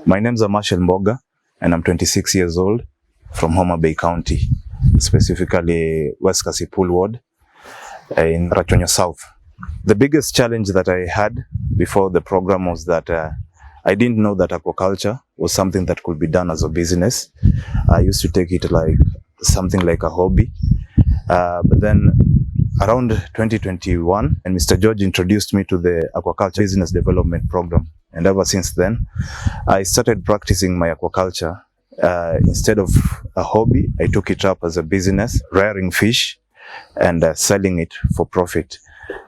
My name is Mboga, and I'm 26 years old from Homa Bay County, specifically West Kasipul Ward in Rachonya South. The biggest challenge that I had before the program was that I didn't know that aquaculture was something that could be done as a business. I used to take it like something like a hobby. But then around 2021, and Mr. George introduced me to the aquaculture business development program. And ever since then, I started practicing my aquaculture. Instead of a hobby, I took it up as a business, rearing fish and selling it for profit.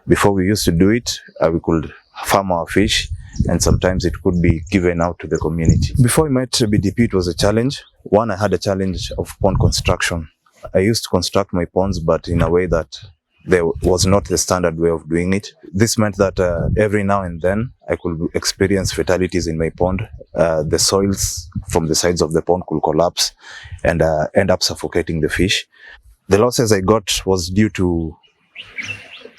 Before we used to do it, we could farm our fish, and sometimes it could be given out to the community. Before I met ABDP, it was a challenge. One, I had a challenge of pond construction. I used to construct my ponds, but in a way that there was not the standard way of doing it. This meant that every now and then I could experience fatalities in my pond. The soils from the sides of the pond could collapse and end up suffocating the fish. The losses I got was due to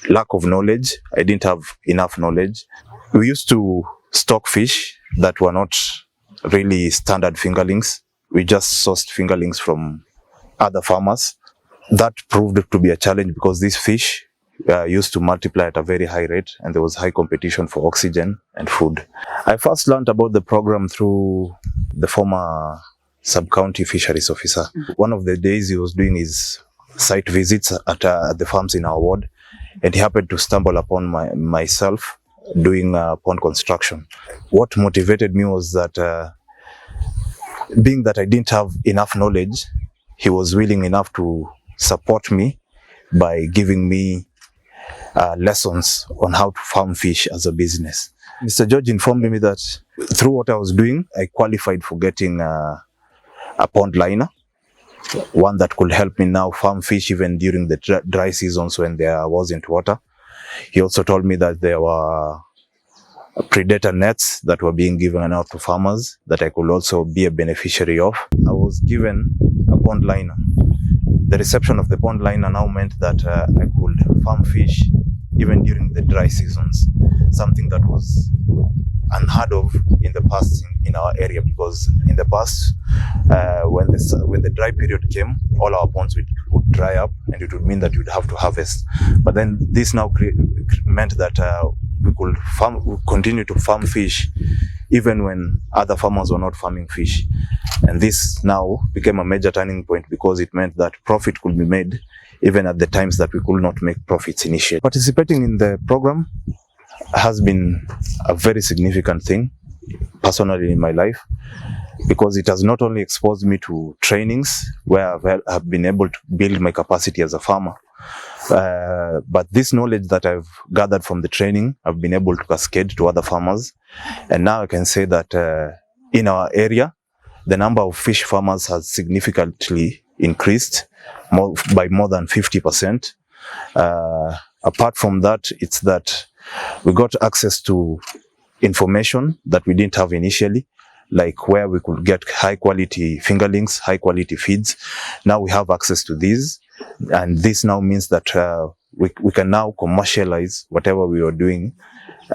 lack of knowledge. I didn't have enough knowledge. We used to stock fish that were not really standard fingerlings. We just sourced fingerlings from other farmers. That proved to be a challenge because these fish used to multiply at a very high rate, and there was high competition for oxygen and food. I first learned about the program through the former sub-county fisheries officer. One of the days he was doing his site visits at the farms in our ward, and he happened to stumble upon myself doing pond construction. What motivated me was that being that I didn't have enough knowledge, he was willing enough to support me by giving me lessons on how to farm fish as a business. Mr. George informed me that through what I was doing, I qualified for getting a pond liner, one that could help me now farm fish even during the dry seasons when there wasn't water. He also told me that there were predator nets that were being given out to farmers that I could also be a beneficiary of. I was given a pond liner. The reception of the pond liner now meant that I could farm fish even during the dry seasons, something that was unheard of in the past in our area, because in the past, when the dry period came, all our ponds would dry up, and it would mean that you'd have to harvest. But then this now meant that we could continue to farm fish even when other farmers were not farming fish. And this now became a major turning point because it meant that profit could be made even at the times that we could not make profits initially. Participating in the program has been a very significant thing personally in my life, because it has not only exposed me to trainings where I've been able to build my capacity as a farmer, but this knowledge that I've gathered from the training, I've been able to cascade to other farmers. And now I can say that in our area, the number of fish farmers has significantly increased by more than 50%. Apart from that, it's that we got access to information that we didn't have initially, like where we could get high quality fingerlings, high quality feeds. Now we have access to these, and this now means that we can now commercialize whatever we were doing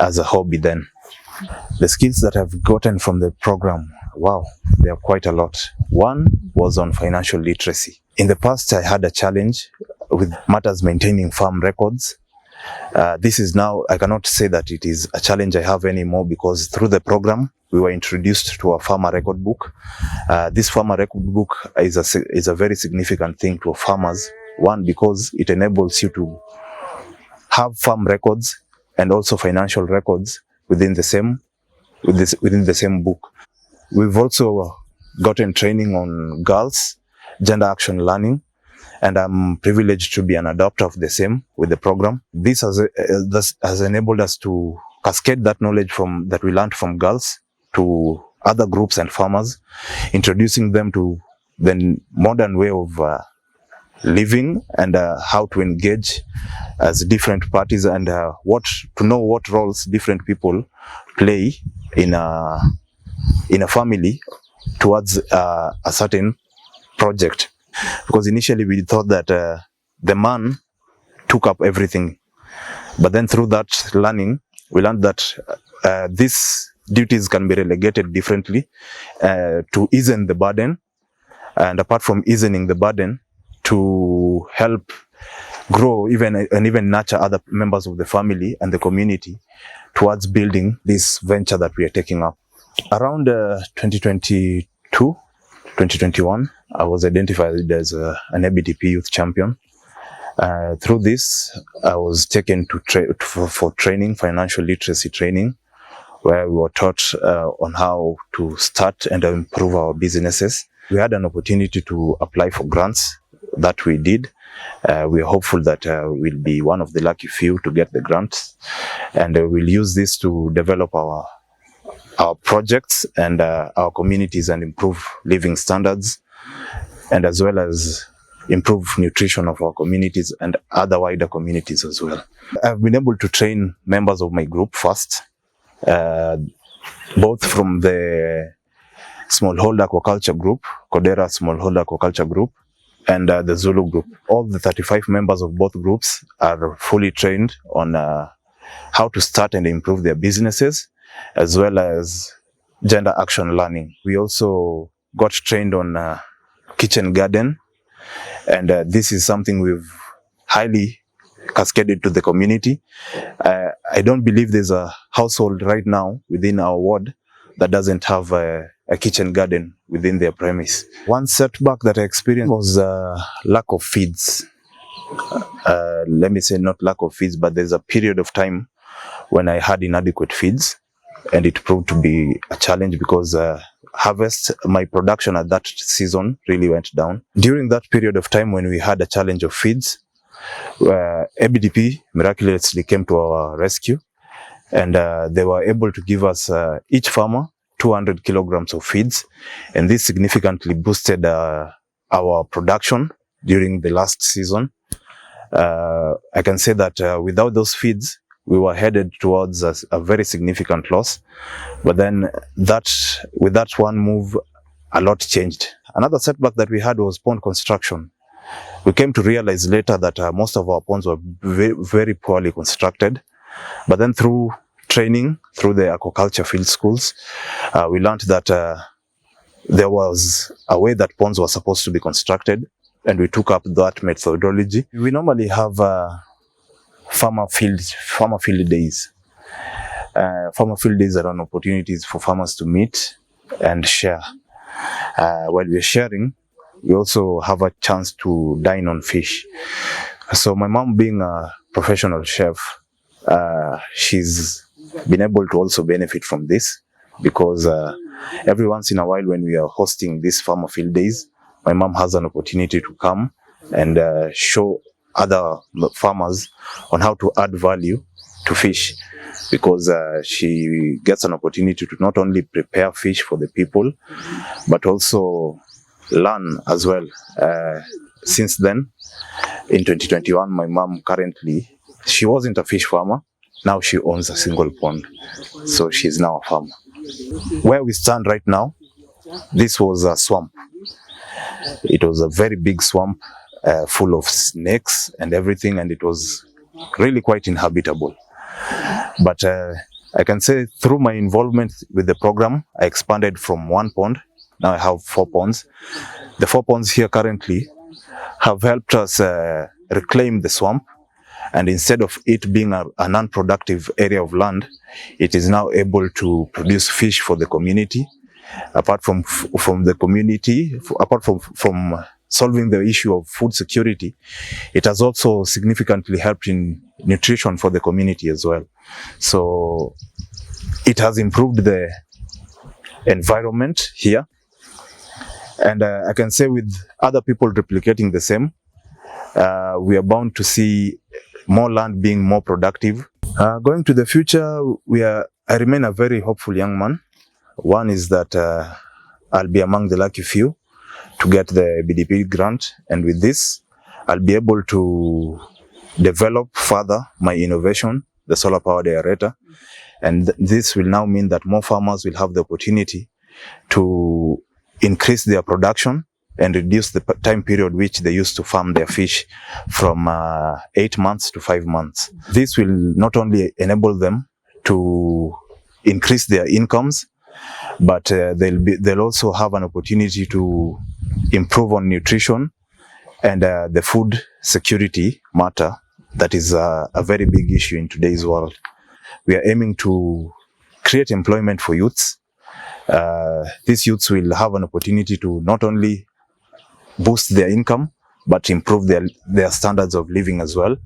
as a hobby then. The skills that I've gotten from the program, wow, they are quite a lot. One was on financial literacy. In the past, I had a challenge with matters maintaining farm records. This is now, I cannot say that it is a challenge I have anymore, because through the program, we were introduced to a farmer record book. This farmer record book is a very significant thing to farmers. One, because it enables you to have farm records and also financial records within the same book. We've also gotten training on girls, gender action learning, and I'm privileged to be an adopter of the same with the program. This has enabled us to cascade that knowledge that we learned from girls to other groups and farmers, introducing them to the modern way of living and how to engage as different parties and to know what roles different people play in a family towards a certain project. Because initially we thought that the man took up everything, but then through that learning we learned that these duties can be relegated differently to easen the burden, and apart from easing the burden, to help grow and even nurture other members of the family and the community towards building this venture that we are taking up. Around 2022, 2021, I was identified as an ABDP youth champion. Through this, I was taken to for training, financial literacy training, where we were taught on how to start and improve our businesses. We had an opportunity to apply for grants. That we did. We are hopeful that we'll be one of the lucky few to get the grants, and we'll use this to develop our projects and our communities and improve living standards, and as well as improve nutrition of our communities and other wider communities as well. I've been able to train members of my group first, both from the smallholder aquaculture group, Kodera smallholder aquaculture group, and the Zulu group. All the 35 members of both groups are fully trained on how to start and improve their businesses, as well as gender action learning. We also got trained on kitchen garden, and this is something we've highly cascaded to the community. I don't believe there's a household right now within our ward that doesn't have a kitchen garden within their premise. One setback that I experienced was lack of feeds. Let me say not lack of feeds, but there's a period of time when I had inadequate feeds, and it proved to be a challenge because my production at that season really went down. During that period of time when we had a challenge of feeds, ABDP miraculously came to our rescue, and they were able to give us each farmer 200 kilograms of feeds, and this significantly boosted our production during the last season. I can say that without those feeds, we were headed towards a very significant loss. But then with that one move, a lot changed. Another setback that we had was pond construction. We came to realize later that most of our ponds were very, very poorly constructed. But then through training, through the aquaculture field schools, we learned that there was a way that ponds were supposed to be constructed, and we took up that methodology. We normally have farmer field days. Farmer field days are an opportunities for farmers to meet and share. While we're sharing, we also have a chance to dine on fish. So my mom, being a professional chef, she's been able to also benefit from this, because every once in a while when we are hosting these farmer field days, my mom has an opportunity to come and show other farmers on how to add value to fish, because she gets an opportunity to not only prepare fish for the people, but also learn as well. Since then, in 2021, my mom currently, she wasn't a fish farmer. Now she owns a single pond, so she's now a farmer. Where we stand right now, this was a swamp. It was a very big swamp, full of snakes and everything, and it was really quite inhabitable. But I can say through my involvement with the program, I expanded from one pond. Now I have 4 ponds. The 4 ponds here currently have helped us reclaim the swamp, and instead of it being an unproductive area of land, it is now able to produce fish for the community. Apart from the community, apart from solving the issue of food security, it has also significantly helped in nutrition for the community as well. So it has improved the environment here, and I can say with other people replicating the same, we are bound to see more land being more productive. Going to the future, I remain a very hopeful young man. One is that I'll be among the lucky few to get the ABDP grant, and with this, I'll be able to develop further my innovation, the solar powered aerator. And this will now mean that more farmers will have the opportunity to increase their production and reduce the time period which they used to farm their fish from 8 months to 5 months. This will not only enable them to increase their incomes, but they'll also have an opportunity to improve on nutrition and the food security matter that is a very big issue in today's world. We are aiming to create employment for youths. These youths will have an opportunity to not only boost their income, but improve their standards of living as well.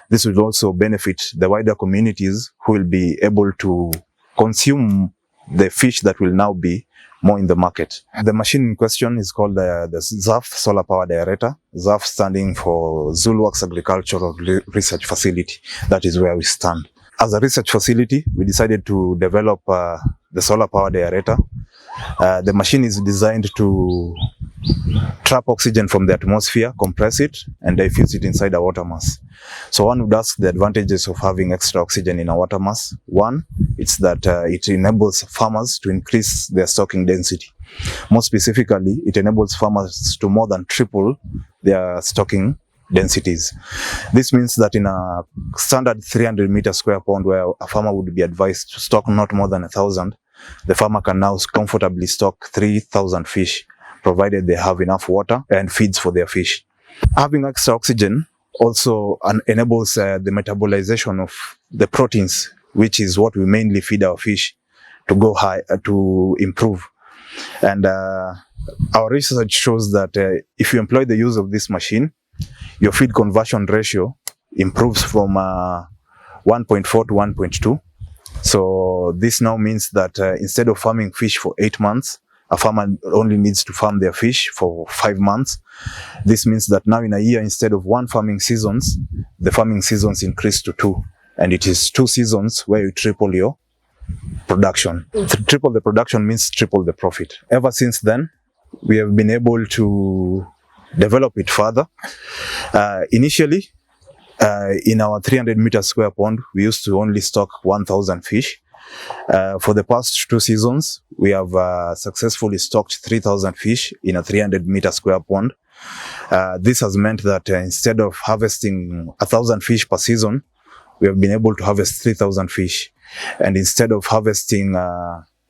This will also benefit the wider communities who will be able to consume the fish that will now be more in the market. The machine in question is called the ZAF Solar Powered Aerator. ZAF standing for Zuluworks Agricultural Research Facility. That is where we stand. As a research facility, we decided to develop the solar powered aerator. The machine is designed to trap oxygen from the atmosphere, compress it, and diffuse it inside a water mass. So one would ask the advantages of having extra oxygen in a water mass. One, it's that it enables farmers to increase their stocking density. More specifically, it enables farmers to more than triple their stocking densities. This means that in a standard 300 meter square pond where a farmer would be advised to stock not more than 1,000, the farmer can now comfortably stock 3,000 fish, provided they have enough water and feeds for their fish. Having extra oxygen also enables the metabolization of the proteins, which is what we mainly feed our fish, to go high, to improve. And our research shows that if you employ the use of this machine, your feed conversion ratio improves from 1.4 to 1.2. So this now means that instead of farming fish for 8 months, a farmer only needs to farm their fish for 5 months. This means that now in a year, instead of 1 farming seasons, the farming seasons increase to 2. And it is 2 seasons where you triple your production. Triple the production means triple the profit. Ever since then, we have been able to develop it further. Initially, in our 300 meter square pond, we used to only stock 1,000 fish. For the past 2 seasons, we have successfully stocked 3,000 fish in a 300 meter square pond. This has meant that instead of harvesting 1,000 fish per season, we have been able to harvest 3,000 fish. And instead of harvesting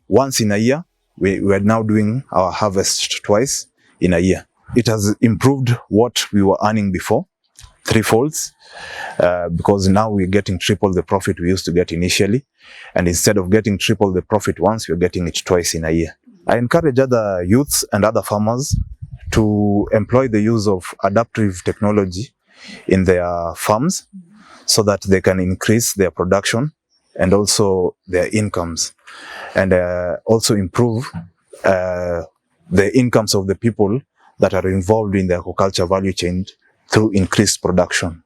once in a year, we are now doing our harvest twice in a year. It has improved what we were earning before, 3-folds, because now we're getting triple the profit we used to get initially. And instead of getting triple the profit once, we're getting it twice in a year. I encourage other youths and other farmers to employ the use of adaptive technology in their farms so that they can increase their production and also their incomes, and also improve the incomes of the people that are involved in the aquaculture value chain through increased production.